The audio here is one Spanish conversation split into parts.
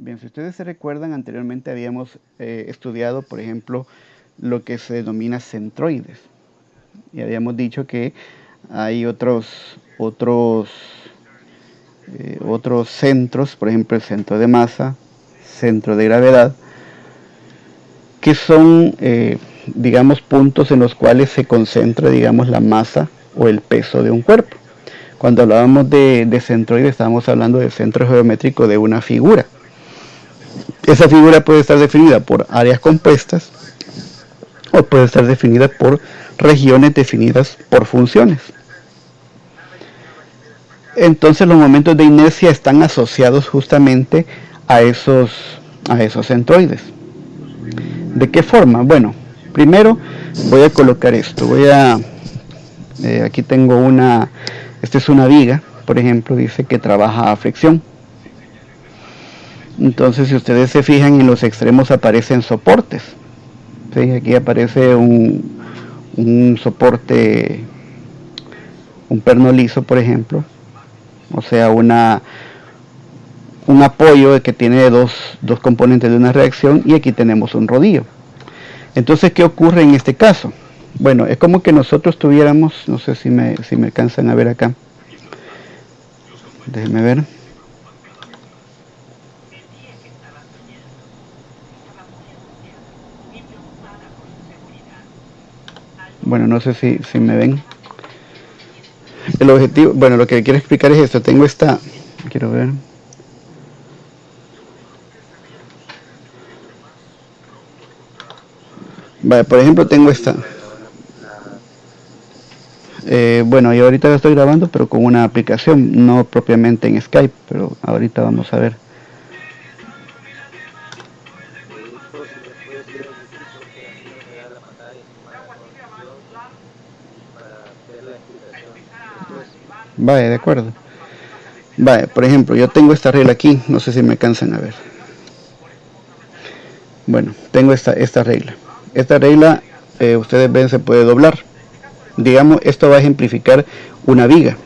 Bien, si ustedes se recuerdan, anteriormente habíamos estudiado, por ejemplo, lo que se denomina centroides. Y habíamos dicho que hay otros centros, por ejemplo el centro de masa, centro de gravedad, que son, digamos, puntos en los cuales se concentra, digamos, la masa o el peso de un cuerpo. Cuando hablábamos de centroides, estábamos hablando del centro geométrico de una figura. Esa figura puede estar definida por áreas compuestas o puede estar definida por regiones definidas por funciones. Entonces los momentos de inercia están asociados justamente a esos centroides. ¿De qué forma? Bueno, primero voy a colocar esto. Aquí tengo esta es una viga, por ejemplo, dice que trabaja a fricción. Entonces, si ustedes se fijan, en los extremos aparecen soportes. ¿Sí? Aquí aparece un soporte, un perno liso, por ejemplo. O sea, un apoyo que tiene dos componentes de una reacción, y aquí tenemos un rodillo. Entonces, ¿qué ocurre en este caso? Bueno, es como que nosotros tuviéramos, no sé si me alcanzan a ver acá. Déjenme ver. Bueno, no sé si me ven. El objetivo, bueno, lo que quiero explicar es esto. Tengo esta, quiero ver. Vale, por ejemplo, tengo esta. Bueno, yo ahorita estoy grabando, pero con una aplicación, no propiamente en Skype, pero ahorita vamos a ver. Vale, de acuerdo. Vale, por ejemplo, yo tengo esta regla aquí, no sé si me alcanzan a ver. Bueno, tengo esta regla. Esta regla, ustedes ven, se puede doblar. Digamos, esto va a ejemplificar una viga.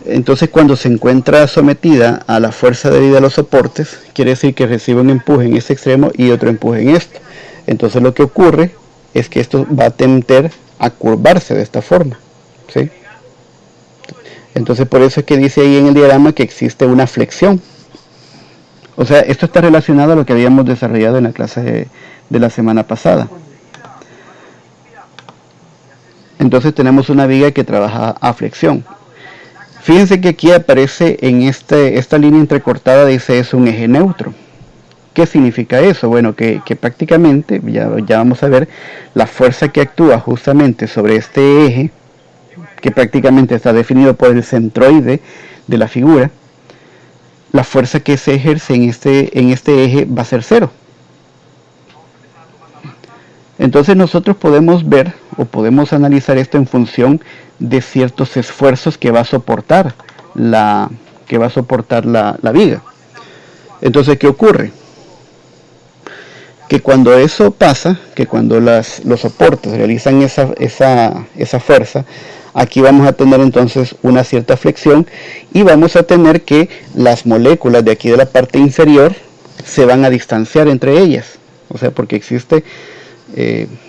Entonces, cuando se encuentra sometida a la fuerza debida a los soportes, quiere decir que recibe un empuje en este extremo y otro empuje en este. Entonces, lo que ocurre es que esto va a tender a curvarse de esta forma, ¿sí? Entonces, por eso es que dice ahí en el diagrama que existe una flexión. O sea, esto está relacionado a lo que habíamos desarrollado en la clase de la semana pasada. Entonces tenemos una viga que trabaja a flexión. Fíjense que aquí aparece en esta línea entrecortada, dice es un eje neutro. ¿Qué significa eso? Bueno, que prácticamente, ya vamos a ver, la fuerza que actúa justamente sobre este eje, que prácticamente está definido por el centroide de la figura, la fuerza que se ejerce en este eje va a ser cero. Entonces nosotros podemos ver o podemos analizar esto en función de ciertos esfuerzos que va a soportar la viga. Entonces, ¿qué ocurre? Que cuando eso pasa, que cuando los soportes realizan esa fuerza, aquí vamos a tener entonces una cierta flexión y vamos a tener que las moléculas de aquí de la parte inferior se van a distanciar entre ellas. O sea, porque existe,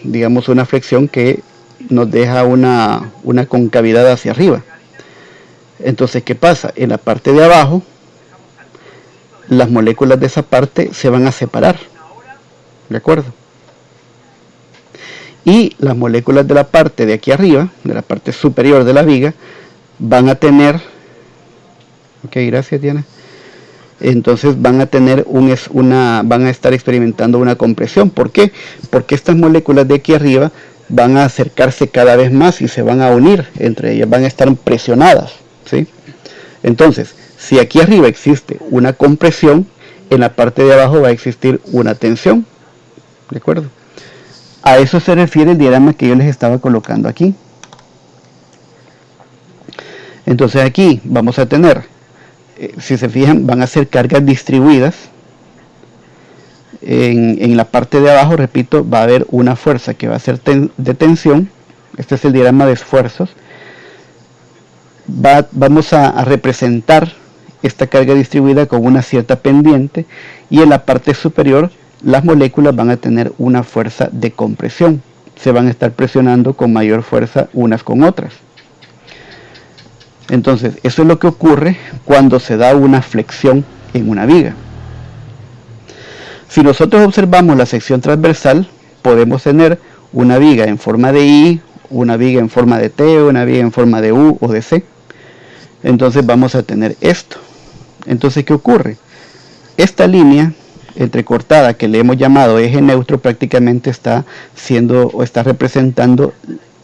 digamos, una flexión que nos deja una concavidad hacia arriba. Entonces, ¿qué pasa? En la parte de abajo, las moléculas de esa parte se van a separar. ¿De acuerdo? Y las moléculas de la parte de aquí arriba, de la parte superior de la viga, van a tener, ok, gracias Diana, entonces van a tener van a estar experimentando una compresión. ¿Por qué? Porque estas moléculas de aquí arriba van a acercarse cada vez más y se van a unir entre ellas, van a estar presionadas, ¿sí? Entonces, si aquí arriba existe una compresión, en la parte de abajo va a existir una tensión. ¿De acuerdo? A eso se refiere el diagrama que yo les estaba colocando aquí. Entonces aquí vamos a tener, si se fijan, van a ser cargas distribuidas. En la parte de abajo, repito, va a haber una fuerza que va a ser de tensión. Este es el diagrama de esfuerzos. Vamos a representar esta carga distribuida con una cierta pendiente, y en la parte superior las moléculas van a tener una fuerza de compresión, se van a estar presionando con mayor fuerza unas con otras. Entonces, eso es lo que ocurre cuando se da una flexión en una viga. Si nosotros observamos la sección transversal, podemos tener una viga en forma de I, una viga en forma de T, una viga en forma de U o de C. Entonces vamos a tener esto. Entonces, ¿qué ocurre? Esta línea entrecortada que le hemos llamado eje neutro prácticamente está siendo o está representando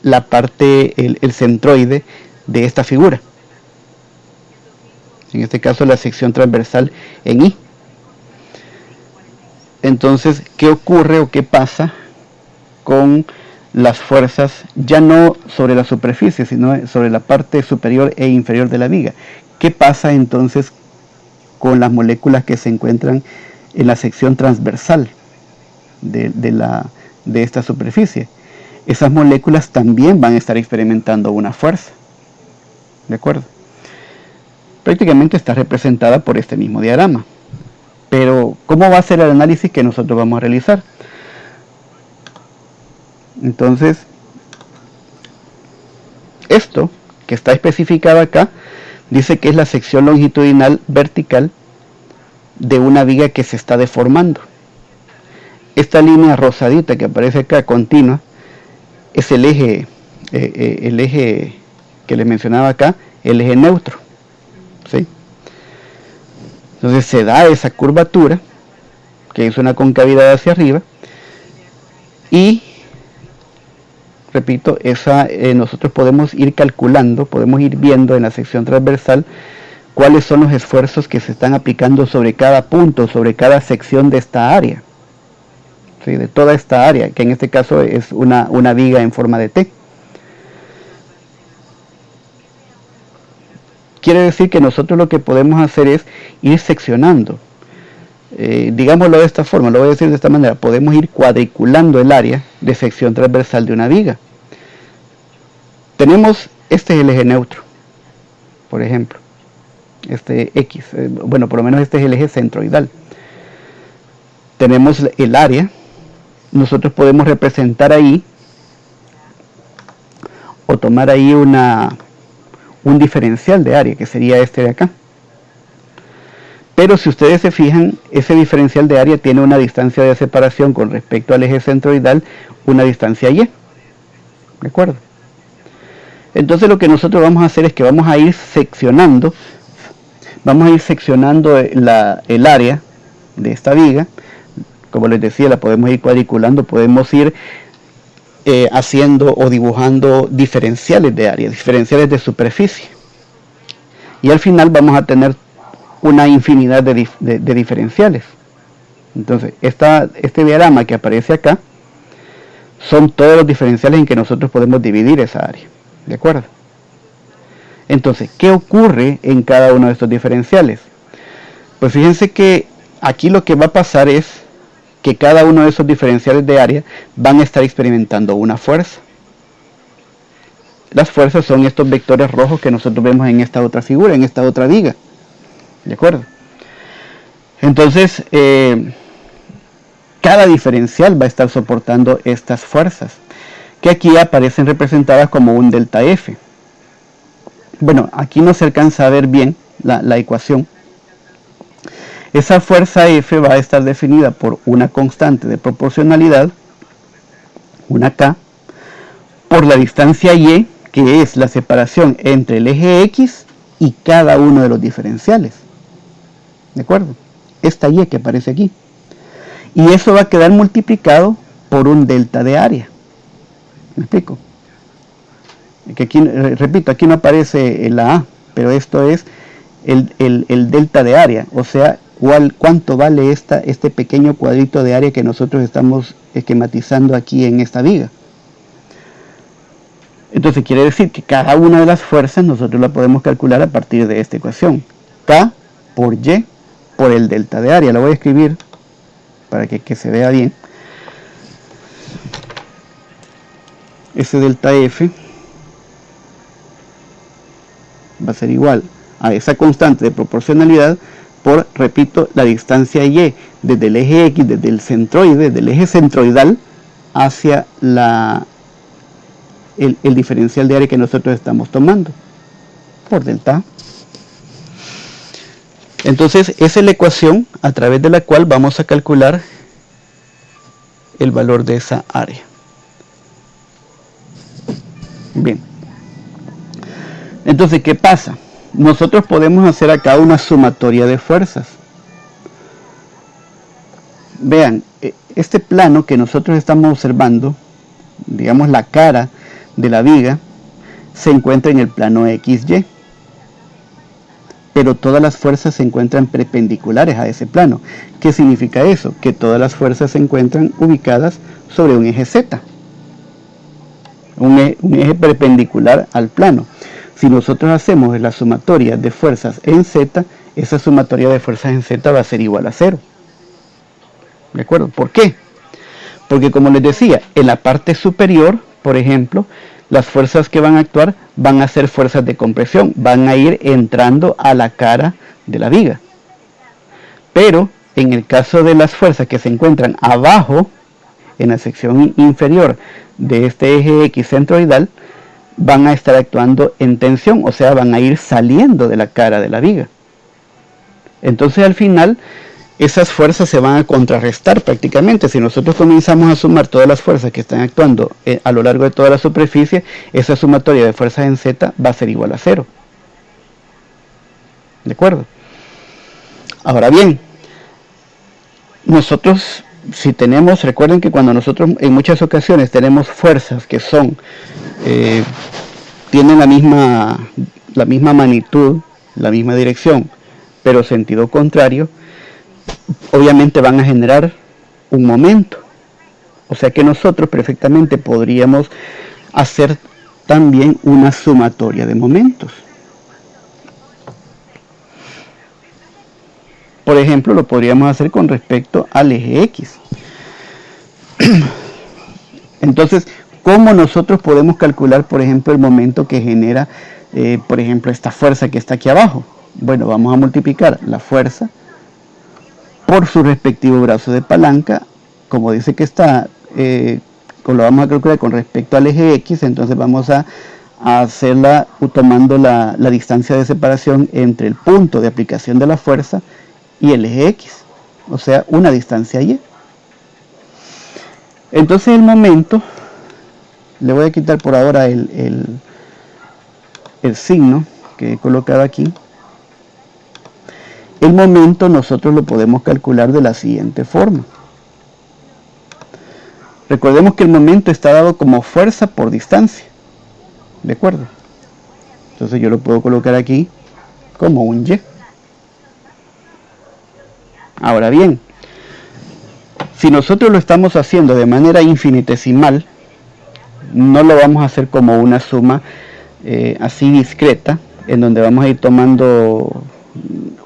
la parte, el centroide de esta figura. En este caso la sección transversal en I. Entonces, ¿qué ocurre o qué pasa con las fuerzas ya no sobre la superficie, sino sobre la parte superior e inferior de la viga? ¿Qué pasa entonces con las moléculas que se encuentran en la sección transversal de esta superficie? Esas moléculas también van a estar experimentando una fuerza. ¿De acuerdo? Prácticamente está representada por este mismo diagrama. Pero, ¿cómo va a ser el análisis que nosotros vamos a realizar? Entonces, esto que está especificado acá, dice que es la sección longitudinal vertical de una viga que se está deformando. Esta línea rosadita que aparece acá, continua, es el eje que les mencionaba acá, el eje neutro. ¿Sí? Entonces se da esa curvatura, que es una concavidad hacia arriba, y, repito, nosotros podemos ir calculando, podemos ir viendo en la sección transversal cuáles son los esfuerzos que se están aplicando sobre cada punto, sobre cada sección de esta área, ¿sí? De toda esta área, que en este caso es una viga en forma de T. Quiere decir que nosotros lo que podemos hacer es ir seccionando, digámoslo de esta forma, lo voy a decir de esta manera, podemos ir cuadriculando el área de sección transversal de una viga. Tenemos, este es el eje neutro, por ejemplo, este X, bueno, por lo menos este es el eje centroidal. Tenemos el área, nosotros podemos representar ahí, o tomar ahí un diferencial de área, que sería este de acá. Pero si ustedes se fijan, ese diferencial de área tiene una distancia de separación con respecto al eje centroidal, una distancia Y. ¿De acuerdo? Entonces lo que nosotros vamos a hacer es que vamos a ir seccionando el área de esta viga. Como les decía, la podemos ir cuadriculando, podemos ir haciendo o dibujando diferenciales de área, diferenciales de superficie, y al final vamos a tener una infinidad de diferenciales. Entonces este diagrama que aparece acá son todos los diferenciales en que nosotros podemos dividir esa área. ¿De acuerdo? Entonces, ¿qué ocurre en cada uno de estos diferenciales? Pues fíjense que aquí lo que va a pasar es que cada uno de esos diferenciales de área van a estar experimentando una fuerza. Las fuerzas son estos vectores rojos que nosotros vemos en esta otra figura, en esta otra viga. ¿De acuerdo? Entonces, cada diferencial va a estar soportando estas fuerzas, que aquí aparecen representadas como un delta F. Bueno, aquí no se alcanza a ver bien la ecuación. Esa fuerza F va a estar definida por una constante de proporcionalidad, una K, por la distancia Y, que es la separación entre el eje X y cada uno de los diferenciales. ¿De acuerdo? Esta Y que aparece aquí. Y eso va a quedar multiplicado por un delta de área. ¿Me explico? Que aquí, repito, aquí no aparece la A, pero esto es el delta de área, o sea, cuánto vale este pequeño cuadrito de área que nosotros estamos esquematizando aquí en esta viga. Entonces quiere decir que cada una de las fuerzas nosotros la podemos calcular a partir de esta ecuación. K por Y por el delta de área. La voy a escribir para que se vea bien. Ese delta F va a ser igual a esa constante de proporcionalidad por, repito, la distancia y desde el eje X, desde el centroide, desde el eje centroidal hacia el diferencial de área que nosotros estamos tomando, por delta A. Entonces, esa es la ecuación a través de la cual vamos a calcular el valor de esa área. Bien. Entonces, ¿qué pasa? Nosotros podemos hacer acá una sumatoria de fuerzas. Vean, este plano que nosotros estamos observando, digamos la cara de la viga, se encuentra en el plano XY. Pero todas las fuerzas se encuentran perpendiculares a ese plano. ¿Qué significa eso? Que todas las fuerzas se encuentran ubicadas sobre un eje Z. Un eje perpendicular al plano. Si nosotros hacemos la sumatoria de fuerzas en Z, esa sumatoria de fuerzas en Z va a ser igual a 0. ¿De acuerdo? ¿Por qué? Porque como les decía, en la parte superior, por ejemplo, las fuerzas que van a actuar van a ser fuerzas de compresión, van a ir entrando a la cara de la viga. Pero en el caso de las fuerzas que se encuentran abajo, en la sección inferior de este eje X centroidal, van a estar actuando en tensión, o sea, van a ir saliendo de la cara de la viga. Entonces al final esas fuerzas se van a contrarrestar prácticamente. Si nosotros comenzamos a sumar todas las fuerzas que están actuando a lo largo de toda la superficie, esa sumatoria de fuerzas en Z va a ser igual a 0. ¿De acuerdo? Ahora bien, nosotros si tenemos, recuerden que cuando nosotros en muchas ocasiones tenemos fuerzas que son, tienen la misma magnitud, la misma dirección, pero sentido contrario, obviamente van a generar un momento. O sea que nosotros perfectamente podríamos hacer también una sumatoria de momentos. Por ejemplo, lo podríamos hacer con respecto al eje X. Entonces, ¿cómo nosotros podemos calcular, por ejemplo, el momento que genera, por ejemplo, esta fuerza que está aquí abajo? Bueno, vamos a multiplicar la fuerza por su respectivo brazo de palanca. Como dice que está, lo vamos a calcular con respecto al eje X, entonces vamos a hacerla tomando la distancia de separación entre el punto de aplicación de la fuerza y el eje X, o sea, una distancia Y. Entonces el momento, le voy a quitar por ahora el signo que he colocado aquí. El momento nosotros lo podemos calcular de la siguiente forma. Recordemos que el momento está dado como fuerza por distancia. ¿De acuerdo? Entonces yo lo puedo colocar aquí como un Y. Ahora bien, si nosotros lo estamos haciendo de manera infinitesimal, no lo vamos a hacer como una suma así discreta, en donde vamos a ir tomando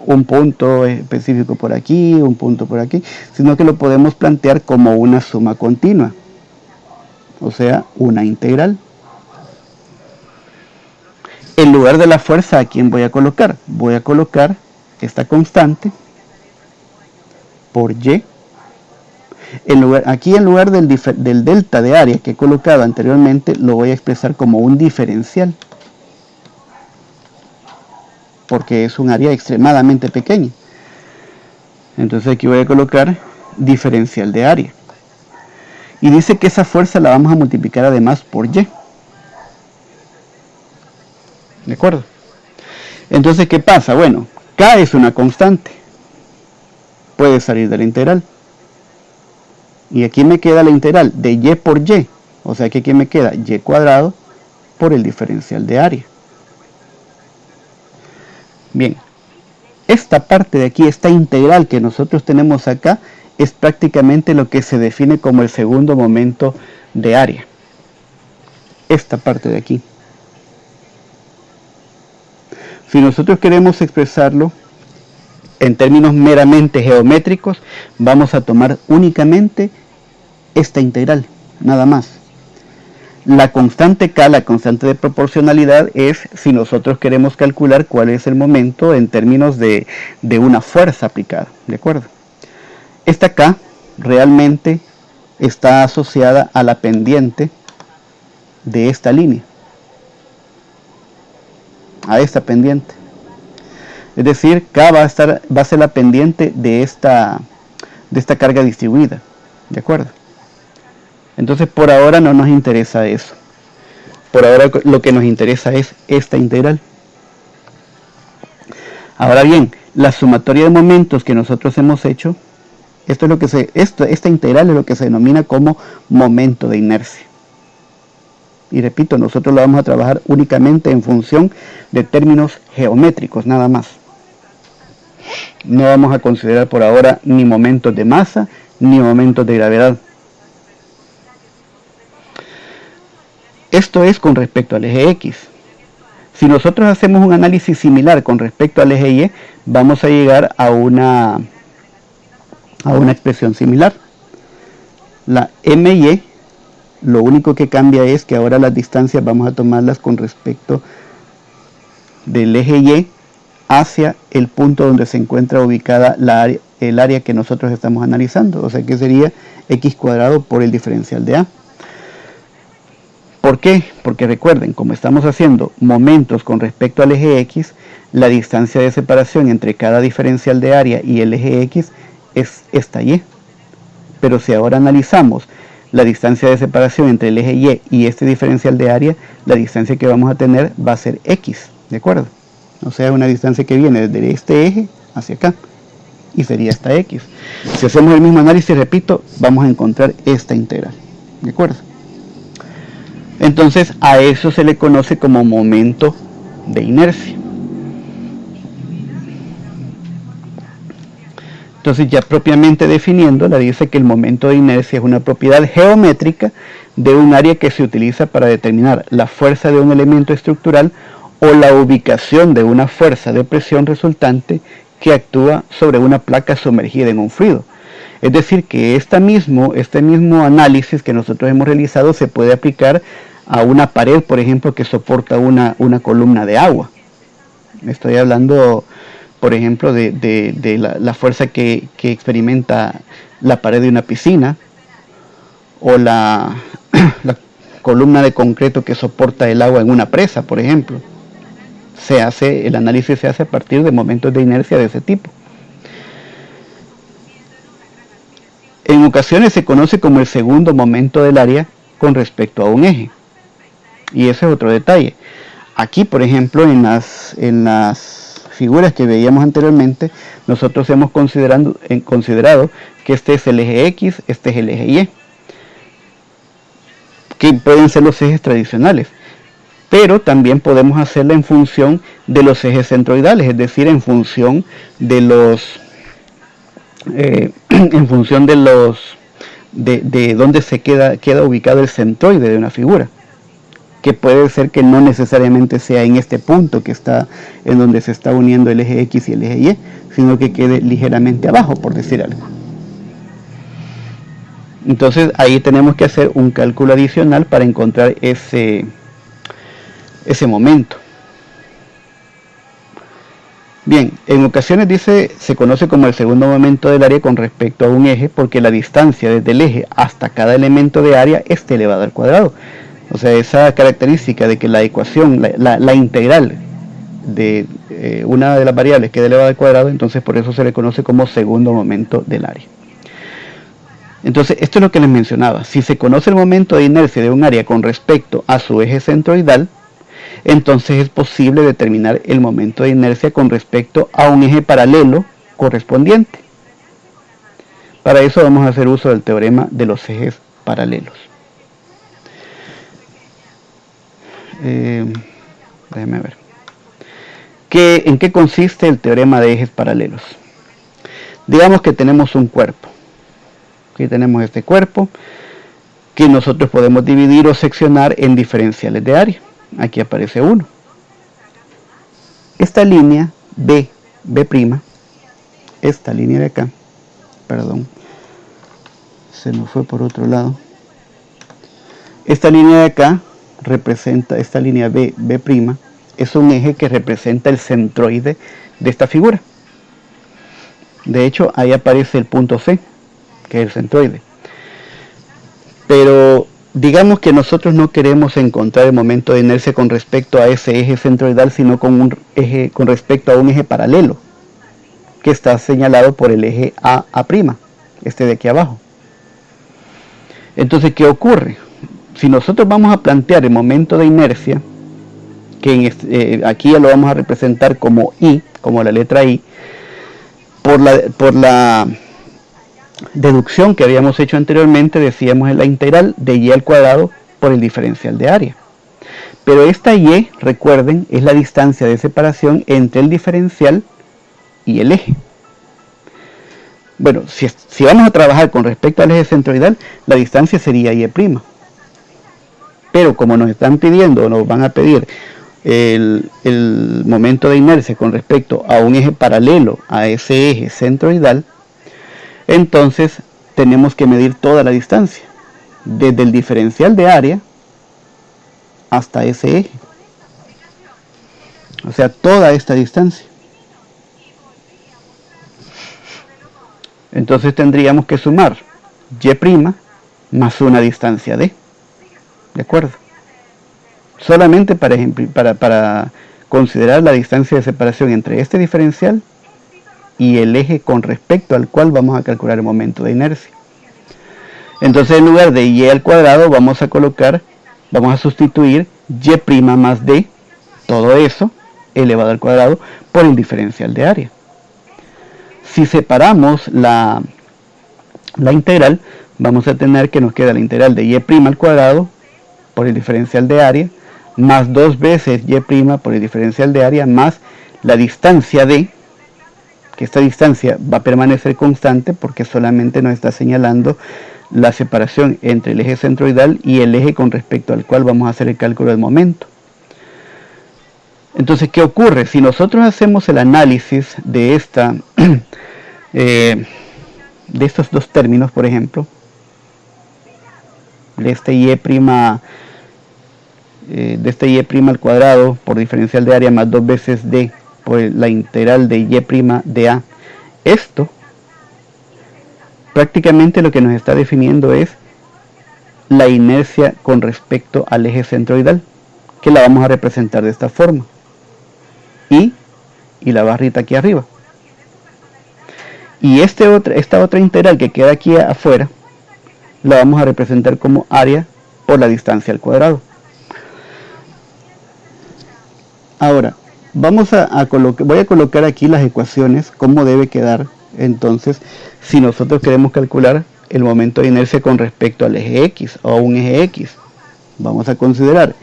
un punto específico por aquí, un punto por aquí, sino que lo podemos plantear como una suma continua, o sea, una integral. En lugar de la fuerza, ¿a quién voy a colocar? Voy a colocar esta constante por Y. Aquí en lugar del delta de área que he colocado anteriormente, lo voy a expresar como un diferencial, porque es un área extremadamente pequeña. Entonces aquí voy a colocar diferencial de área. Y dice que esa fuerza la vamos a multiplicar además por Y. ¿De acuerdo? Entonces, ¿qué pasa? Bueno, K es una constante. Puede salir de la integral. Y aquí me queda la integral de Y por Y. O sea que aquí me queda Y cuadrado por el diferencial de área. Bien, esta parte de aquí, esta integral que nosotros tenemos acá, es prácticamente lo que se define como el segundo momento de área. Esta parte de aquí. Si nosotros queremos expresarlo en términos meramente geométricos, vamos a tomar únicamente esta integral, nada más. La constante K, la constante de proporcionalidad, es si nosotros queremos calcular cuál es el momento en términos de una fuerza aplicada, ¿de acuerdo? Esta K realmente está asociada a la pendiente de esta línea, a esta pendiente. Es decir, K va a ser la pendiente de esta carga distribuida, ¿de acuerdo? Entonces por ahora no nos interesa eso. Por ahora lo que nos interesa es esta integral. Ahora bien, la sumatoria de momentos que nosotros hemos hecho, esta integral es lo que se denomina como momento de inercia. Y repito, nosotros lo vamos a trabajar únicamente en función de términos geométricos, nada más. No vamos a considerar por ahora ni momentos de masa, ni momentos de gravedad. Esto es con respecto al eje X. Si nosotros hacemos un análisis similar con respecto al eje Y, vamos a llegar a una expresión similar. La MY, lo único que cambia es que ahora las distancias vamos a tomarlas con respecto del eje Y hacia el punto donde se encuentra ubicada el área que nosotros estamos analizando. O sea que sería X cuadrado por el diferencial de A. ¿Por qué? Porque recuerden, como estamos haciendo momentos con respecto al eje X, la distancia de separación entre cada diferencial de área y el eje X es esta Y. Pero si ahora analizamos la distancia de separación entre el eje Y y este diferencial de área, la distancia que vamos a tener va a ser X, ¿de acuerdo? O sea, una distancia que viene desde este eje hacia acá, y sería esta X. Si hacemos el mismo análisis, repito, vamos a encontrar esta integral, ¿de acuerdo? Entonces a eso se le conoce como momento de inercia. Entonces ya propiamente definiendo, la dice que el momento de inercia es una propiedad geométrica de un área que se utiliza para determinar la fuerza de un elemento estructural o la ubicación de una fuerza de presión resultante que actúa sobre una placa sumergida en un fluido. Es decir, que este mismo análisis que nosotros hemos realizado se puede aplicar a una pared, por ejemplo, que soporta una columna de agua. Estoy hablando, por ejemplo, de la fuerza que experimenta la pared de una piscina, o la columna de concreto que soporta el agua en una presa, por ejemplo. El análisis se hace a partir de momentos de inercia de ese tipo. En ocasiones se conoce como el segundo momento del área con respecto a un eje. Y ese es otro detalle. Aquí, por ejemplo, en las figuras que veíamos anteriormente, nosotros hemos considerado que este es el eje X, este es el eje Y, que pueden ser los ejes tradicionales. Pero también podemos hacerla en función de los ejes centroidales, es decir, en función de dónde se queda ubicado el centroide de una figura, que puede ser que no necesariamente sea en este punto que está en donde se está uniendo el eje X y el eje Y, sino que quede ligeramente abajo, por decir algo. Entonces ahí tenemos que hacer un cálculo adicional para encontrar ese momento. Bien, en ocasiones se conoce como el segundo momento del área con respecto a un eje, porque la distancia desde el eje hasta cada elemento de área es elevada al cuadrado. O sea, esa característica de que la ecuación, la integral de una de las variables queda elevada al cuadrado, entonces por eso se le conoce como segundo momento del área. Entonces, esto es lo que les mencionaba. Si se conoce el momento de inercia de un área con respecto a su eje centroidal, entonces es posible determinar el momento de inercia con respecto a un eje paralelo correspondiente. Para eso vamos a hacer uso del teorema de los ejes paralelos. Déjenme ver. ¿En qué consiste el teorema de ejes paralelos? Digamos que tenemos un cuerpo. Aquí tenemos este cuerpo que nosotros podemos dividir o seccionar en diferenciales de área. Aquí aparece 1. Esta línea B', esta línea de acá, perdón, se nos fue por otro lado. Esta línea de acá representa, esta línea B', es un eje que representa el centroide de esta figura. De hecho, ahí aparece el punto C, que es el centroide. Pero digamos que nosotros no queremos encontrar el momento de inercia con respecto a ese eje centroidal, sino con respecto a un eje paralelo, que está señalado por el eje A', este de aquí abajo. Entonces, ¿qué ocurre? Si nosotros vamos a plantear el momento de inercia, que aquí ya lo vamos a representar como I, como la letra I, por la deducción que habíamos hecho anteriormente, decíamos en la integral de y al cuadrado por el diferencial de área. Pero esta y, recuerden, es la distancia de separación entre el diferencial y el eje. Bueno, si vamos a trabajar con respecto al eje centroidal, la distancia sería y'. Pero como nos están pidiendo, o nos van a pedir el momento de inercia con respecto a un eje paralelo a ese eje centroidal, entonces tenemos que medir toda la distancia, desde el diferencial de área hasta ese eje. O sea, toda esta distancia. Entonces tendríamos que sumar y' más una distancia d. ¿De acuerdo? Solamente para considerar la distancia de separación entre este diferencial y el eje con respecto al cual vamos a calcular el momento de inercia. Entonces, en lugar de y al cuadrado vamos a sustituir y' más d, todo eso elevado al cuadrado, por el diferencial de área. Si separamos la integral, vamos a tener que nos queda la integral de y' al cuadrado por el diferencial de área, más 2 veces y' por el diferencial de área, más la distancia d, que esta distancia va a permanecer constante porque solamente nos está señalando la separación entre el eje centroidal y el eje con respecto al cual vamos a hacer el cálculo del momento. Entonces, ¿qué ocurre? Si nosotros hacemos el análisis de estos dos términos, por ejemplo, de este y' al cuadrado por diferencial de área más 2 veces d por la integral de y' de a, esto prácticamente lo que nos está definiendo es la inercia con respecto al eje centroidal, que la vamos a representar de esta forma, y la barrita aquí arriba, y esta otra integral que queda aquí afuera la vamos a representar como área por la distancia al cuadrado. Ahora voy a colocar aquí las ecuaciones, cómo debe quedar entonces si nosotros queremos calcular el momento de inercia con respecto al eje X o a un eje X. Vamos a considerar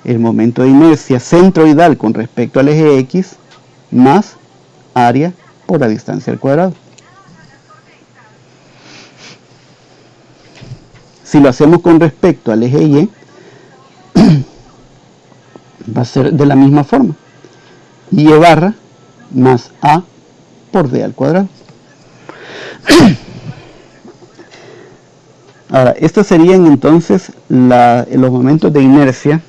el momento de inercia centroidal con respecto al eje X más área por la distancia al cuadrado. Si lo hacemos con respecto al eje Y, va a ser de la misma forma, y barra más a por d al cuadrado. Ahora, estos serían entonces los momentos de inercia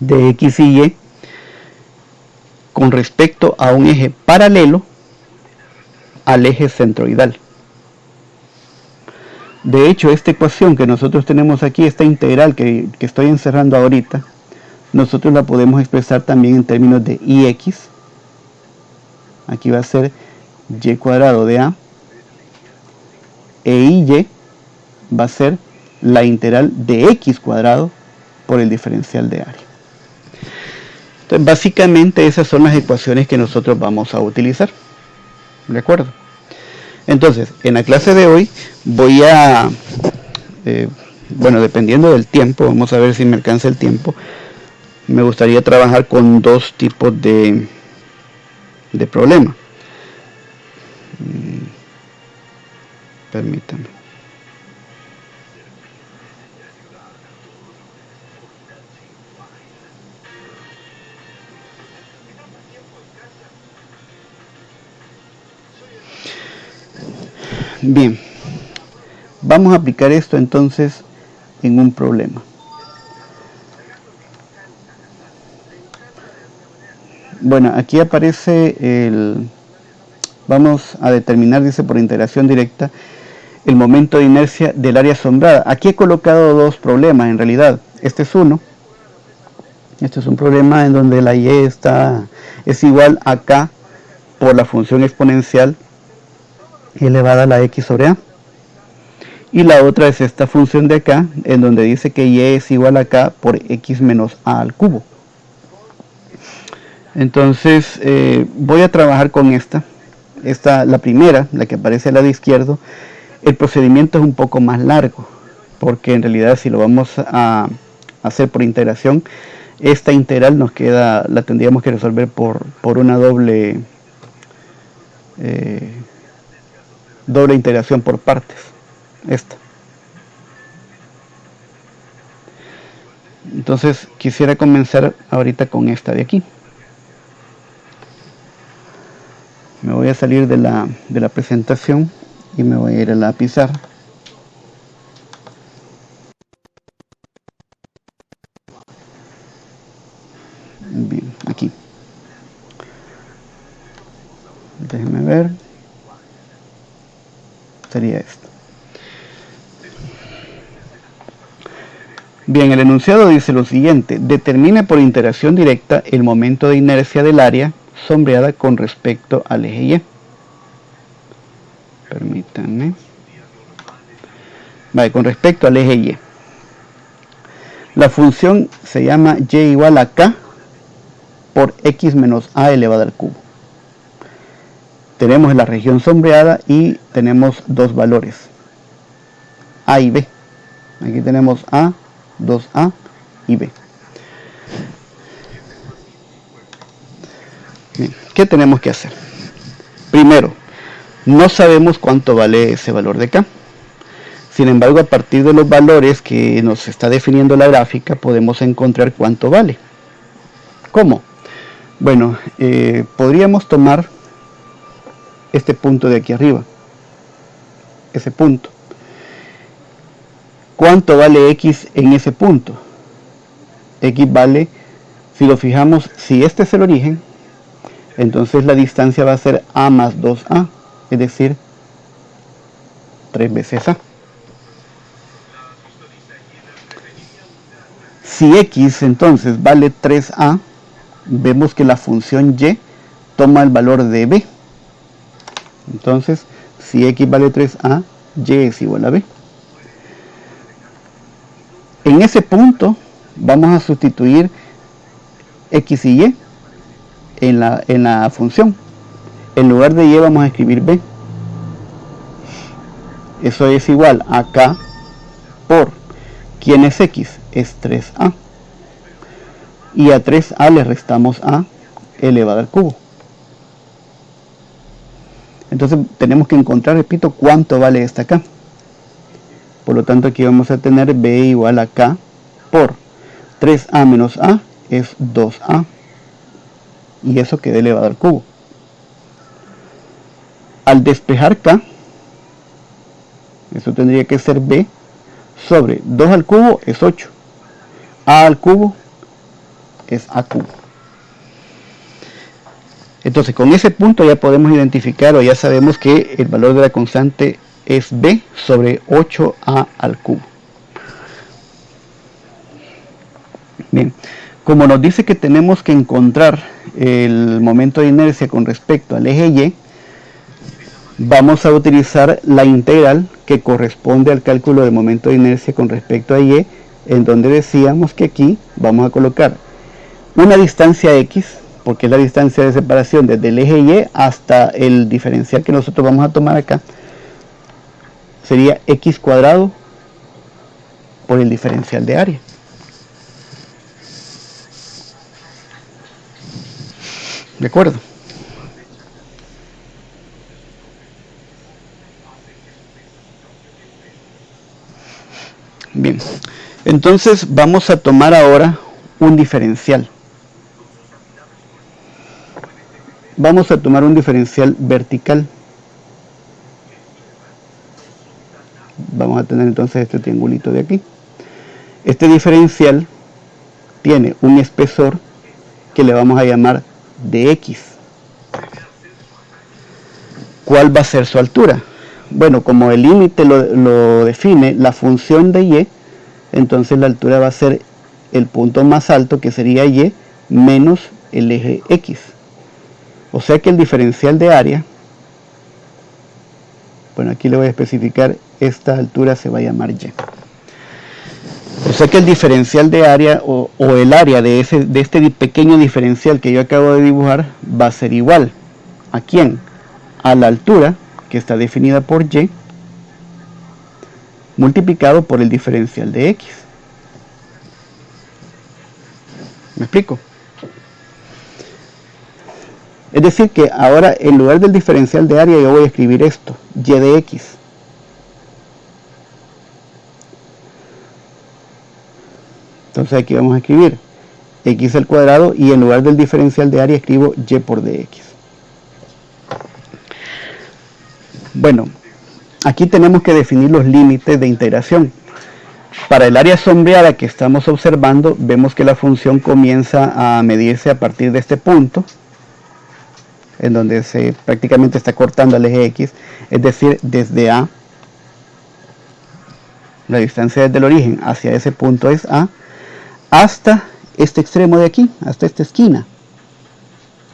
de X y Y con respecto a un eje paralelo al eje centroidal. De hecho, esta ecuación que nosotros tenemos aquí, esta integral que estoy encerrando ahorita, nosotros la podemos expresar también en términos de ix. Aquí va a ser y cuadrado de a, e y va a ser la integral de x cuadrado por el diferencial de área. Entonces, básicamente esas son las ecuaciones que nosotros vamos a utilizar. ¿De acuerdo? Entonces, en la clase de hoy voy a, bueno, dependiendo del tiempo, vamos a ver si me alcanza el tiempo, me gustaría trabajar con dos tipos de problemas. Permítame. Bien, vamos a aplicar esto entonces en un problema. Bueno, aquí aparece vamos a determinar, dice, por integración directa, el momento de inercia del área asombrada. Aquí he colocado dos problemas en realidad. Este es uno. Este es un problema en donde la y es igual a k por la función exponencial elevada a la x sobre a. Y la otra es esta función de acá, en donde dice que y es igual a k por x menos a al cubo. Entonces voy a trabajar con esta, la primera, la que aparece al lado izquierdo. El procedimiento es un poco más largo, porque en realidad si lo vamos a hacer por integración, esta integral la tendríamos que resolver por una doble integración por partes. Entonces quisiera comenzar ahorita con esta de aquí. Me voy a salir de la presentación y me voy a ir a la pizarra. Bien, aquí. Déjenme ver. Sería esto. Bien, el enunciado dice lo siguiente: determine por interacción directa el momento de inercia del área sombreada con respecto al eje Y. Permítanme. Vale, con respecto al eje Y. La función se llama y igual a k por x menos a elevado al cubo. Tenemos la región sombreada y tenemos dos valores, a y b. Aquí tenemos a, 2a y b. Bien, ¿qué tenemos que hacer? Primero, no sabemos cuánto vale ese valor de k. Sin embargo, a partir de los valores que nos está definiendo la gráfica, podemos encontrar cuánto vale. ¿Cómo? Bueno, podríamos tomar este punto de aquí arriba, ese punto. ¿Cuánto vale x en ese punto? X vale, si lo fijamos, si este es el origen, entonces la distancia va a ser a más 2a, es decir, 3 veces a. Si x entonces vale 3a, vemos que la función y toma el valor de b. Entonces, si x vale 3a, y es igual a b. En ese punto vamos a sustituir x y y en la función. En lugar de y vamos a escribir b. Eso es igual a k por, ¿quién es x? Es 3a. Y a 3a le restamos a elevado al cubo. Entonces tenemos que encontrar, repito, cuánto vale esta k. Por lo tanto, aquí vamos a tener b igual a k por 3a menos a es 2a. Y eso queda elevado al cubo. Al despejar k, eso tendría que ser b sobre 2 al cubo es 8. A al cubo es a cubo. Entonces, con ese punto ya podemos identificar, o ya sabemos que el valor de la constante es b sobre 8a al cubo. Bien, como nos dice que tenemos que encontrar el momento de inercia con respecto al eje Y, vamos a utilizar la integral que corresponde al cálculo del momento de inercia con respecto a Y, en donde decíamos que aquí vamos a colocar una distancia x, porque es la distancia de separación desde el eje Y hasta el diferencial que nosotros vamos a tomar acá, sería x cuadrado por el diferencial de área. ¿De acuerdo? Bien, entonces vamos a tomar ahora un diferencial. Vamos a tomar un diferencial vertical. Vamos a tener entonces este triangulito de aquí. Este diferencial tiene un espesor que le vamos a llamar dx. ¿Cuál va a ser su altura? Bueno, como el límite lo define la función de y, entonces la altura va a ser el punto más alto, que sería y menos el eje x. O sea que el diferencial de área, bueno, aquí le voy a especificar, esta altura se va a llamar y. O sea que el diferencial de área o el área de este pequeño diferencial que yo acabo de dibujar va a ser igual. ¿A quién? A la altura, que está definida por y, multiplicado por el diferencial de x. ¿Me explico? Es decir que ahora en lugar del diferencial de área yo voy a escribir esto, y de x. Entonces aquí vamos a escribir x al cuadrado y en lugar del diferencial de área escribo y por dx. Bueno, aquí tenemos que definir los límites de integración. Para el área sombreada que estamos observando, vemos que la función comienza a medirse a partir de este punto, en donde se prácticamente está cortando el eje x, es decir, desde A, la distancia desde el origen hacia ese punto es A, hasta este extremo de aquí, hasta esta esquina,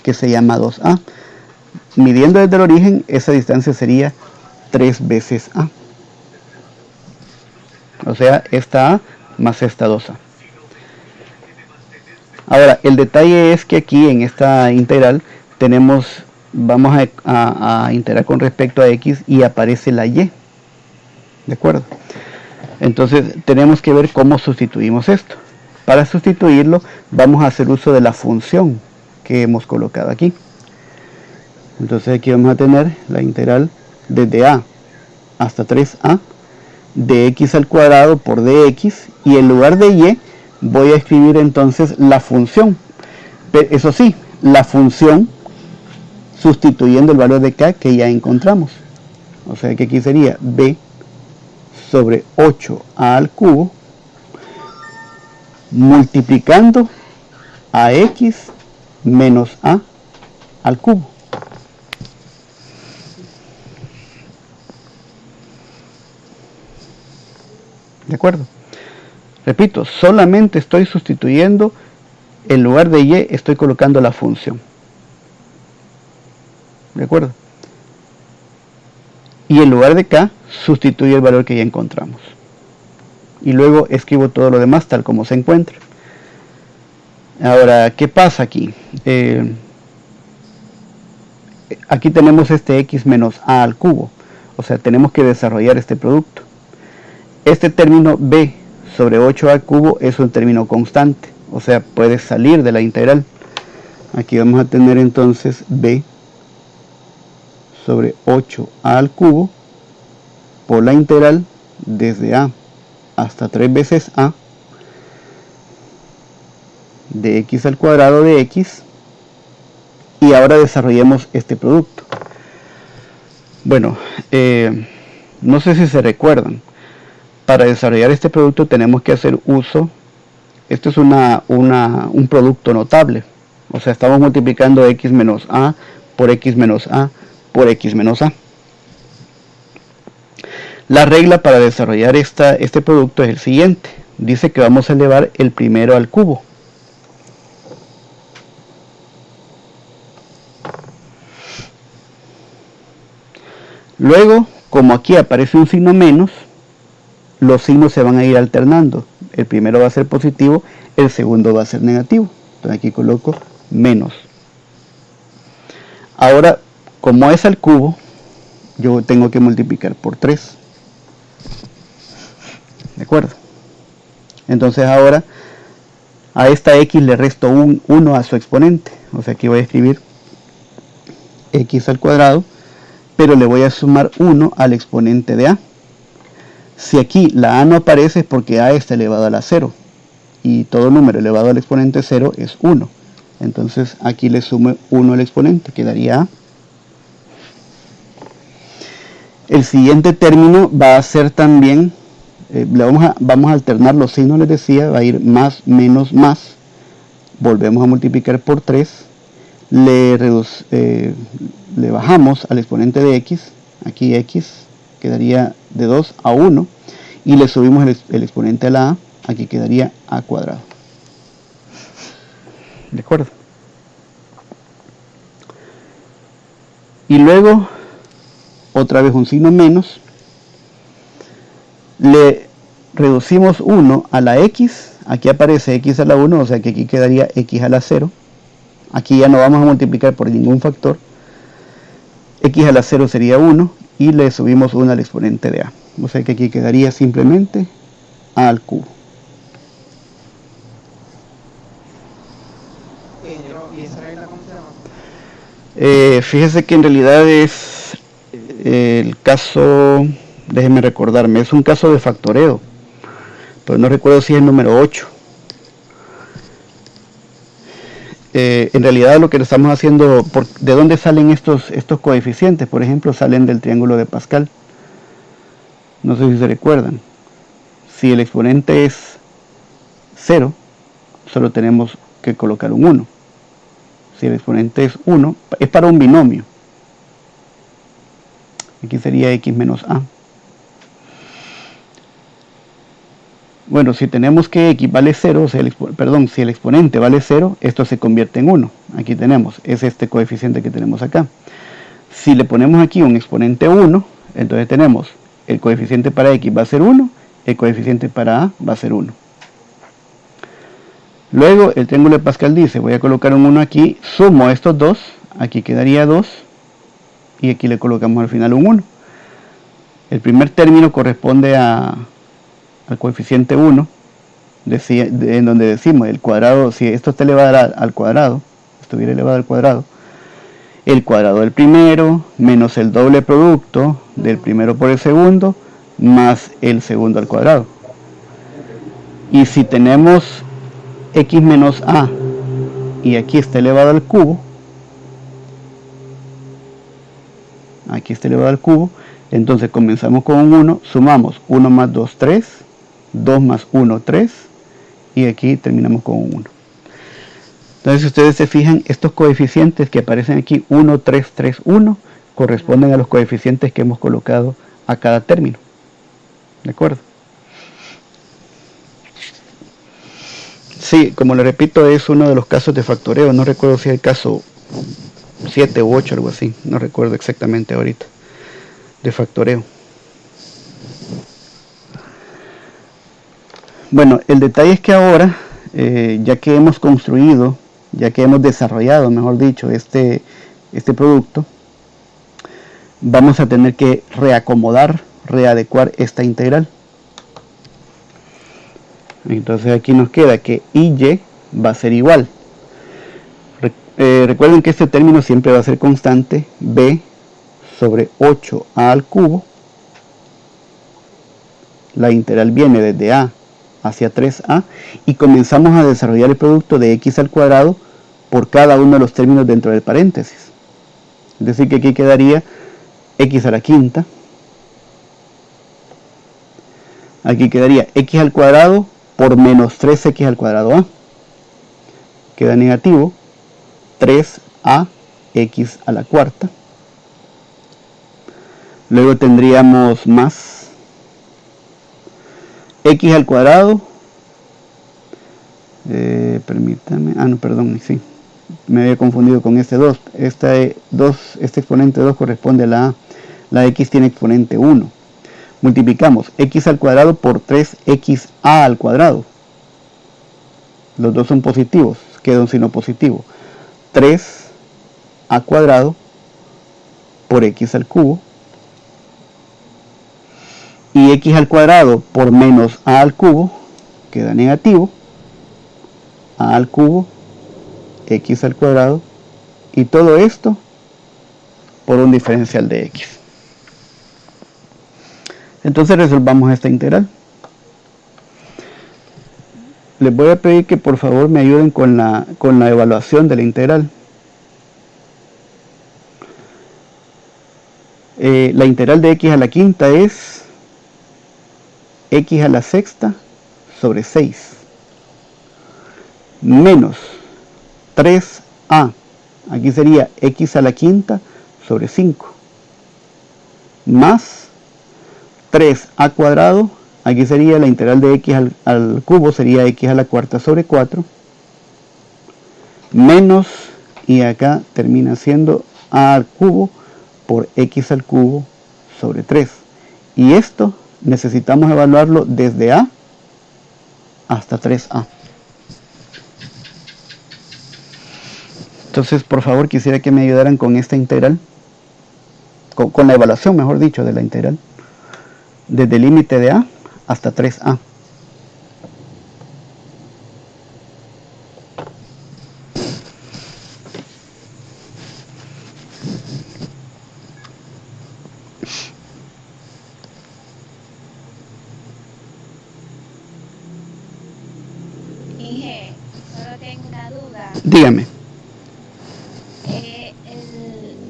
que se llama 2A. Midiendo desde el origen, esa distancia sería 3 veces A. O sea, esta A más esta 2A. Ahora, el detalle es que aquí en esta integral vamos a integrar con respecto a x y aparece la y. ¿De acuerdo? Entonces, tenemos que ver cómo sustituimos esto. Para sustituirlo, vamos a hacer uso de la función que hemos colocado aquí. Entonces aquí vamos a tener la integral desde A hasta 3A de x al cuadrado por dx, y en lugar de y voy a escribir entonces la función. Pero eso sí, la función sustituyendo el valor de k que ya encontramos. O sea que aquí sería b sobre 8a al cubo multiplicando a x menos a al cubo. ¿De acuerdo? Repito, solamente estoy sustituyendo, en lugar de y estoy colocando la función. ¿De acuerdo? Y en lugar de k sustituyo el valor que ya encontramos. Y luego escribo todo lo demás tal como se encuentra. Ahora, ¿qué pasa aquí? Aquí tenemos este x menos a al cubo. O sea, tenemos que desarrollar este producto. Este término b sobre 8a al cubo es un término constante. O sea, puede salir de la integral. Aquí vamos a tener entonces b sobre 8a al cubo por la integral desde a hasta 3 veces a de x al cuadrado de x. Y ahora desarrollemos este producto. Bueno, no sé si se recuerdan, para desarrollar este producto tenemos que hacer uso, esto es un producto notable, o sea, estamos multiplicando x menos a por x menos a por x menos a. La regla para desarrollar este producto es el siguiente, dice que vamos a elevar el primero al cubo. Luego, como aquí aparece un signo menos, los signos se van a ir alternando. El primero va a ser positivo, el segundo va a ser negativo. Entonces aquí coloco menos. Ahora, como es al cubo, yo tengo que multiplicar por 3. ¿De acuerdo? Entonces ahora, a esta x le resto un 1 a su exponente. O sea, aquí voy a escribir x al cuadrado, pero le voy a sumar 1 al exponente de a. Si aquí la a no aparece es porque a está elevado a la 0. Y todo número elevado al exponente 0 es 1. Entonces aquí le sumo 1 al exponente, quedaría a. El siguiente término va a ser también vamos a alternar los signos, les decía, va a ir más, menos, más. Volvemos a multiplicar por 3. Le bajamos al exponente de x, aquí x quedaría de 2 a 1, y le subimos el exponente a la a, aquí quedaría a cuadrado. ¿De acuerdo? Y luego, otra vez un signo menos, le reducimos 1 a la x, aquí aparece x a la 1, o sea que aquí quedaría x a la 0. Aquí ya no vamos a multiplicar por ningún factor. X a la 0 sería 1 y le subimos 1 al exponente de a. O sea que aquí quedaría simplemente a al cubo. ¿Y esa regla cómo se llama? Fíjese que en realidad es el caso, déjeme recordarme, es un caso de factoreo, pero no recuerdo si es el número 8. En realidad lo que estamos haciendo, ¿de dónde salen estos coeficientes? Por ejemplo, salen del triángulo de Pascal. No sé si se recuerdan. Si el exponente es 0, solo tenemos que colocar un 1. Si el exponente es 1, es para un binomio. Aquí sería x menos a. Bueno, si tenemos que x vale 0, o sea, si el exponente vale 0, esto se convierte en 1. Aquí tenemos, es este coeficiente que tenemos acá. Si le ponemos aquí un exponente 1, entonces tenemos el coeficiente para x va a ser 1, el coeficiente para a va a ser 1. Luego el triángulo de Pascal dice, voy a colocar un 1 aquí, sumo estos dos, aquí quedaría 2, y aquí le colocamos al final un 1. El primer término corresponde al coeficiente 1, en donde decimos el cuadrado, si esto está elevado al cuadrado, estuviera elevado al cuadrado, el cuadrado del primero menos el doble producto del primero por el segundo más el segundo al cuadrado. Y si tenemos x menos a y aquí está elevado al cubo, aquí está elevado al cubo, entonces comenzamos con un 1, sumamos 1 más 2, 3, 2 más 1, 3, y aquí terminamos con un 1. Entonces, si ustedes se fijan, estos coeficientes que aparecen aquí, 1, 3, 3, 1, corresponden a los coeficientes que hemos colocado a cada término. ¿De acuerdo? Sí, como le repito, es uno de los casos de factoreo. No recuerdo si es el caso 7 u 8, algo así. No recuerdo exactamente ahorita. De factoreo. Bueno, el detalle es que ahora, ya que hemos construido, ya que hemos desarrollado, mejor dicho, este producto, vamos a tener que reacomodar, readecuar esta integral. Entonces aquí nos queda que y va a ser igual. Recuerden que este término siempre va a ser constante, b sobre 8a al cubo. La integral viene desde a hacia 3a y comenzamos a desarrollar el producto de x al cuadrado por cada uno de los términos dentro del paréntesis. Es decir, que aquí quedaría x a la quinta. Aquí quedaría x al cuadrado por menos 3x al cuadrado a. Queda negativo 3a x a la cuarta. Luego tendríamos más x al cuadrado, permítame, no, perdón, sí, me había confundido con este 2. Este exponente 2 corresponde a la a. La x tiene exponente 1. Multiplicamos x al cuadrado por 3xa al cuadrado. Los dos son positivos, queda un signo positivo. 3a cuadrado por x al cubo. Y x al cuadrado por menos a al cubo queda negativo. A al cubo, x al cuadrado, y todo esto por un diferencial de x. Entonces resolvamos esta integral. Les voy a pedir que por favor me ayuden con la evaluación de la integral. La integral de x a la quinta es x a la sexta sobre 6 menos 3a, aquí sería x a la quinta sobre 5, más 3a cuadrado, aquí sería la integral de x al cubo, sería x a la cuarta sobre 4, menos, y acá termina siendo a al cubo por x al cubo sobre 3. Y esto necesitamos evaluarlo desde a hasta 3a. Entonces, por favor, quisiera que me ayudaran con esta integral, con la evaluación, mejor dicho, de la integral, desde el límite de a hasta 3a. Inge, solo tengo una duda. Dígame.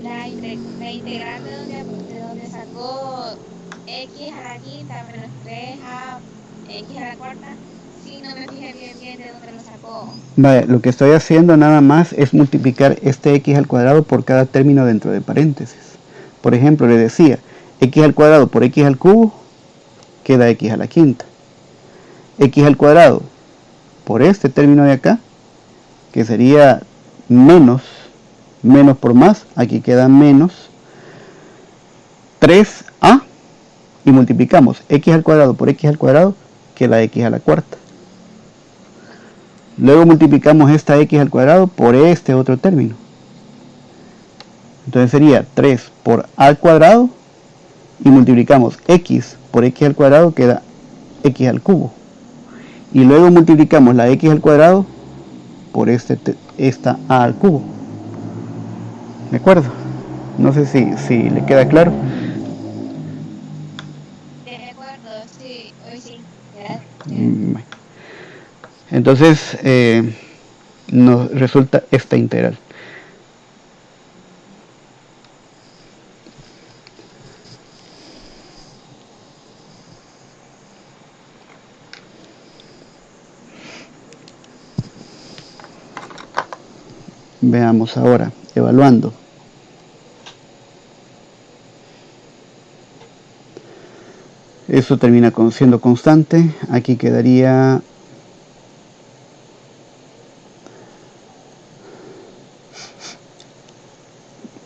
La integral de donde sacó x a la quinta menos 3a x a la cuarta, sí, no me fijé bien de dónde lo sacó. Vale, lo que estoy haciendo nada más es multiplicar este x al cuadrado por cada término dentro de paréntesis. Por ejemplo, le decía, x al cuadrado por x al cubo queda x a la quinta. X al cuadrado por este término de acá, que sería menos por más, aquí queda menos 3a, y multiplicamos x al cuadrado por x al cuadrado, queda x a la cuarta. Luego multiplicamos esta x al cuadrado por este otro término. Entonces sería 3 por a al cuadrado, y multiplicamos x por x al cuadrado, queda x al cubo. Y luego multiplicamos la x al cuadrado por esta a al cubo. ¿De acuerdo? No sé si le queda claro. De acuerdo, sí, hoy sí. Gracias. Entonces nos resulta esta integral. Veamos ahora, evaluando. Eso termina siendo constante. Aquí quedaría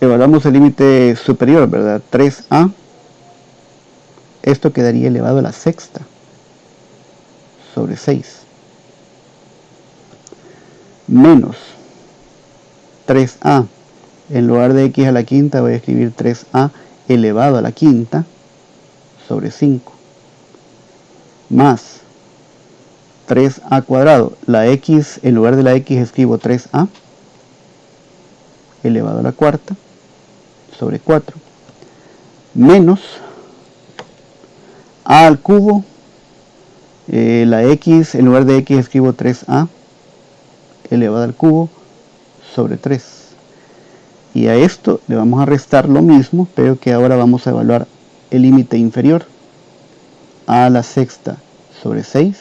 evaluamos el límite superior, ¿verdad? 3a. Esto quedaría elevado a la sexta sobre 6. Menos 3a. En lugar de x a la quinta voy a escribir 3a elevado a la quinta sobre 5. Más 3a cuadrado. La x, en lugar de la x escribo 3a elevado a la cuarta sobre 4. Menos a al cubo. La x, en lugar de x escribo 3a elevado al cubo sobre 3. Y a esto le vamos a restar lo mismo, pero que ahora vamos a evaluar el límite inferior. A a la sexta sobre 6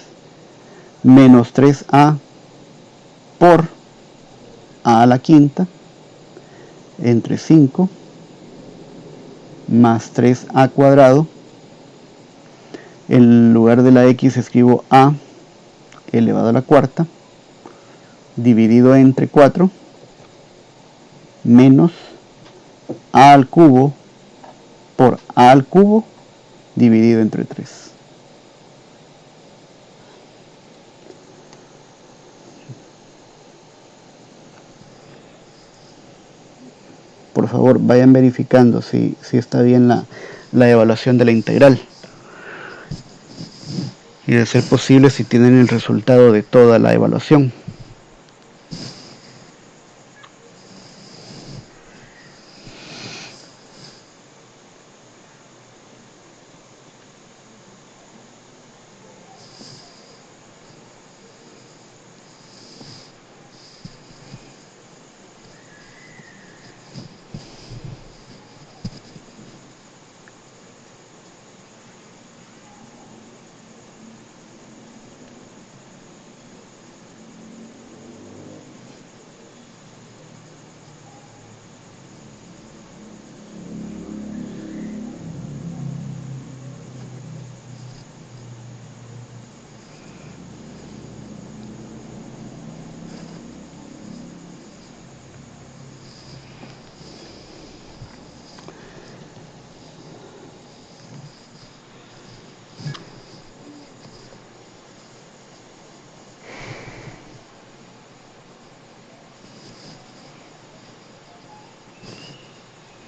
menos 3a por a la quinta entre 5 más 3a cuadrado. En lugar de la x escribo a elevado a la cuarta dividido entre 4 menos a al cubo por a al cubo dividido entre 3. Por favor, vayan verificando si está bien la evaluación de la integral. Y de ser posible, si tienen el resultado de toda la evaluación.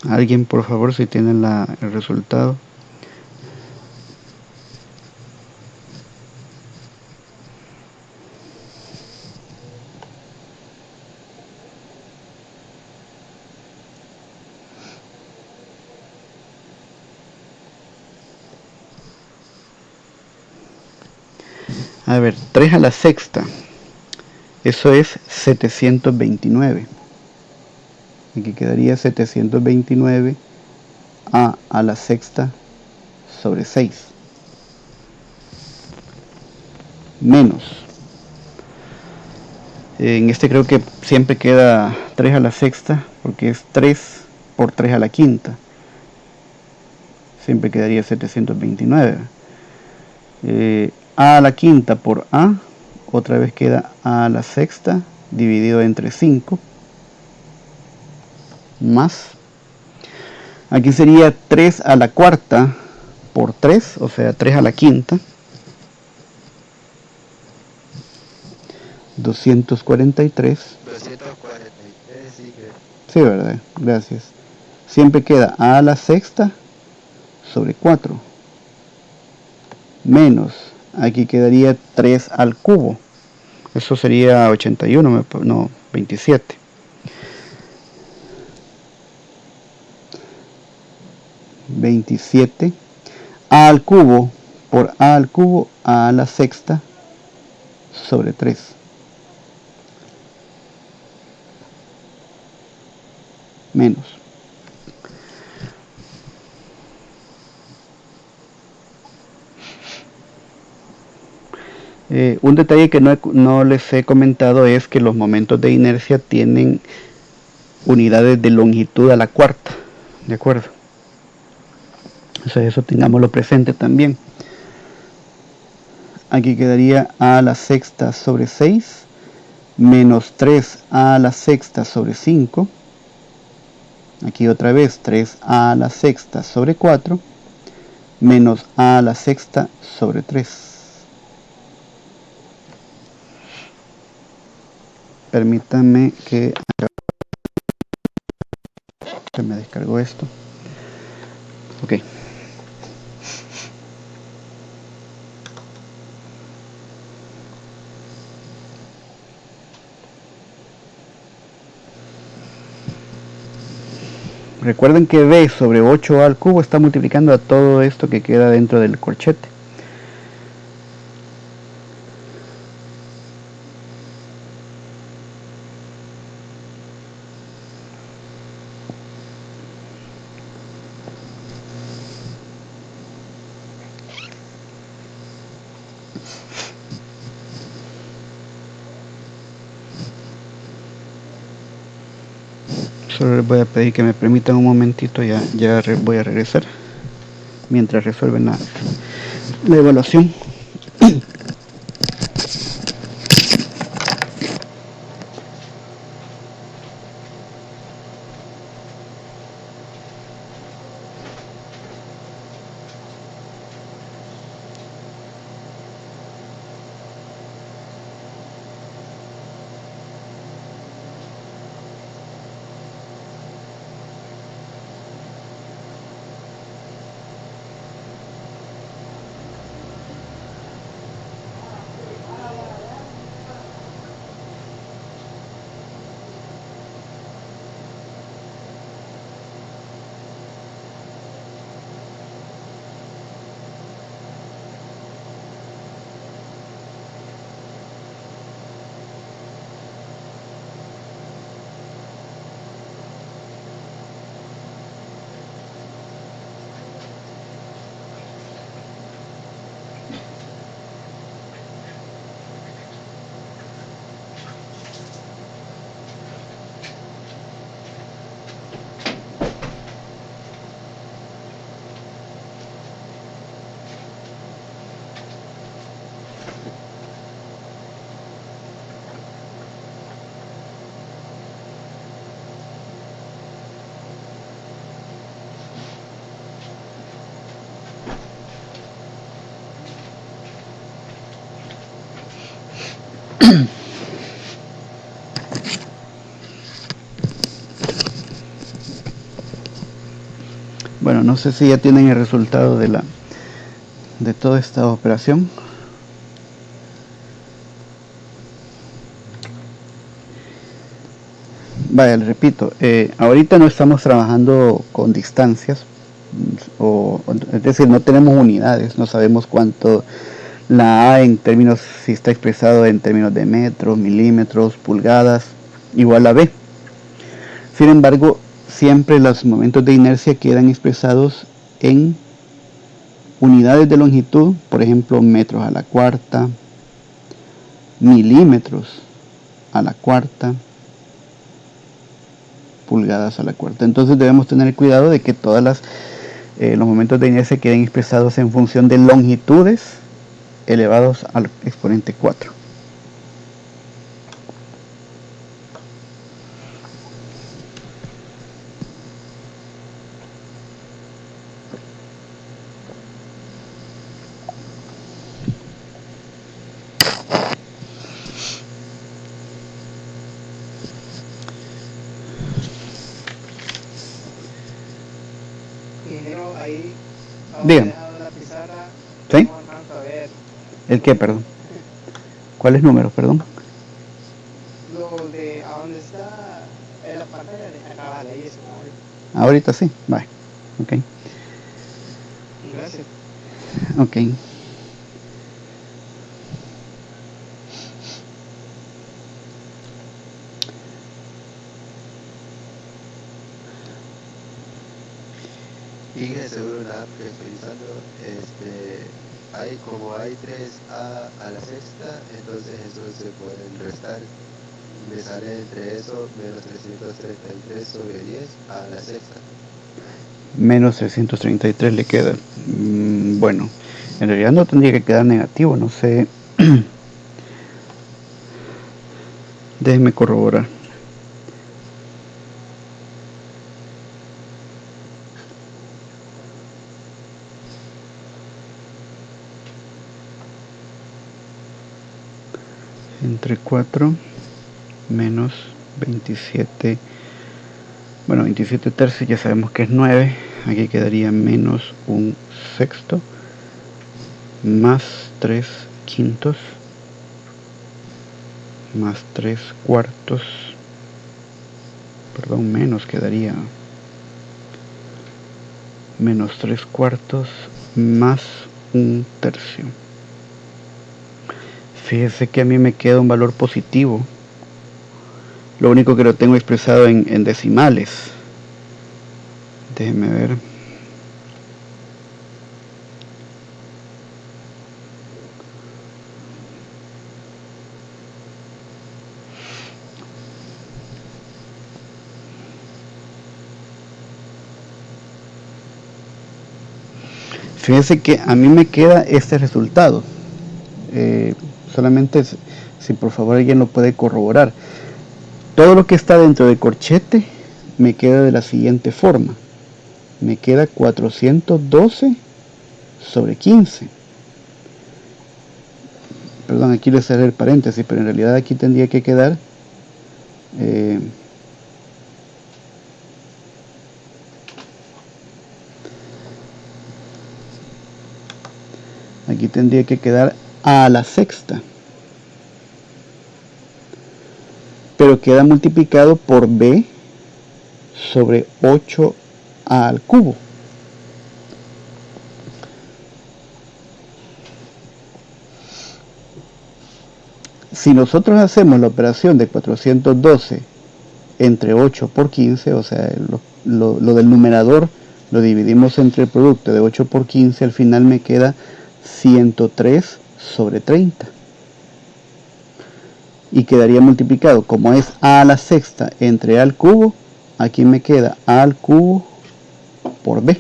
Alguien, por favor, si tiene el resultado. A ver, 3 a la sexta. Eso es 729. Aquí quedaría 729 a la sexta sobre 6. Menos. En este creo que siempre queda 3 a la sexta, porque es 3 por 3 a la quinta. Siempre quedaría 729. A a la quinta por a, otra vez queda a la sexta dividido entre 5, más, aquí sería 3 a la cuarta por 3, o sea 3 a la quinta, 243. 243, sí, creo. Sí, verdad, gracias. Siempre queda a la sexta sobre 4, menos, aquí quedaría 3 al cubo, eso sería 81, no, 27. 27 a al cubo por a al cubo a la sexta sobre 3. Menos. Un detalle que no les he comentado es que los momentos de inercia tienen unidades de longitud a la cuarta, ¿de acuerdo? O sea, eso tengámoslo presente también. Aquí quedaría a la sexta sobre 6 menos 3 a la sexta sobre 5. Aquí otra vez 3 a la sexta sobre 4 menos a la sexta sobre 3. Permítanme que se me descargó esto. Ok. Recuerden que b sobre 8a al cubo está multiplicando a todo esto que queda dentro del corchete. Solo les voy a pedir que me permitan un momentito, ya voy a regresar mientras resuelven la evaluación. Bueno, no sé si ya tienen el resultado de toda esta operación. Vaya, les repito, ahorita no estamos trabajando con distancias, es decir, no tenemos unidades, no sabemos cuánto la A en términos, si está expresado en términos de metros, milímetros, pulgadas, igual a B. Sin embargo, siempre los momentos de inercia quedan expresados en unidades de longitud, por ejemplo, metros a la cuarta, milímetros a la cuarta, pulgadas a la cuarta. Entonces debemos tener cuidado de que todos los momentos de inercia queden expresados en función de longitudes elevados al exponente 4. Ingeniero, ahí Dígame. la pizarra, ¿Sí? no alcanzo a ver ¿El qué, perdón? ¿Cuáles números, perdón? lo de a dónde está en la pantalla de acá, leí eso. Ahorita sí, vale. Ok. Gracias. Ok. Y seguro una app que estoy usando, hay 3a a la sexta, entonces eso se pueden restar. Me sale entre eso menos 333 sobre 10 a la sexta. Menos 333 le queda. Bueno, en realidad no tendría que quedar negativo, no sé. Déjenme corroborar. Entre 4 menos 27. Bueno, 27 tercios ya sabemos que es 9. Aquí quedaría menos un sexto más 3 quintos más 3 cuartos. Perdón, menos quedaría menos 3 cuartos más un tercio. Fíjese que a mí me queda un valor positivo. Lo único que lo tengo expresado en decimales. Déjenme ver. Fíjense que a mí me queda este resultado. Solamente si por favor alguien lo puede corroborar. Todo lo que está dentro del corchete me queda de la siguiente forma. Me queda 412 sobre 15. Perdón, aquí le cerré el paréntesis, pero en realidad aquí tendría que quedar aquí tendría que quedar a la sexta, pero queda multiplicado por b sobre 8a al cubo. Si nosotros hacemos la operación de 412 entre 8 por 15, o sea, lo del numerador lo dividimos entre el producto de 8 por 15, al final me queda 103 sobre 30. Y quedaría multiplicado, como es a la sexta entre a al cubo, aquí me queda a al cubo por b.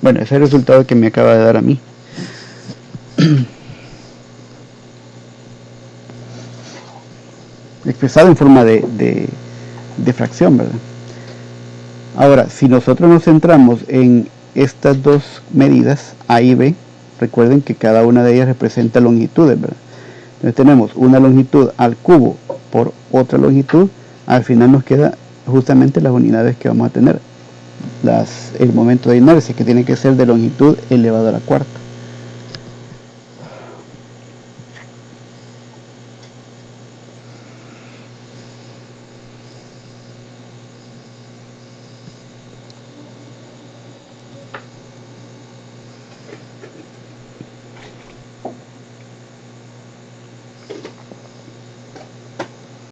Bueno, ese es el resultado que me acaba de dar a mí. Expresado en forma de fracción, ¿verdad? Ahora, si nosotros nos centramos en estas dos medidas, A y B, recuerden que cada una de ellas representa longitudes, ¿verdad? Entonces tenemos una longitud al cubo por otra longitud, al final nos queda justamente las unidades que vamos a tener. el momento de inercia, que tiene que ser de longitud elevado a la cuarta.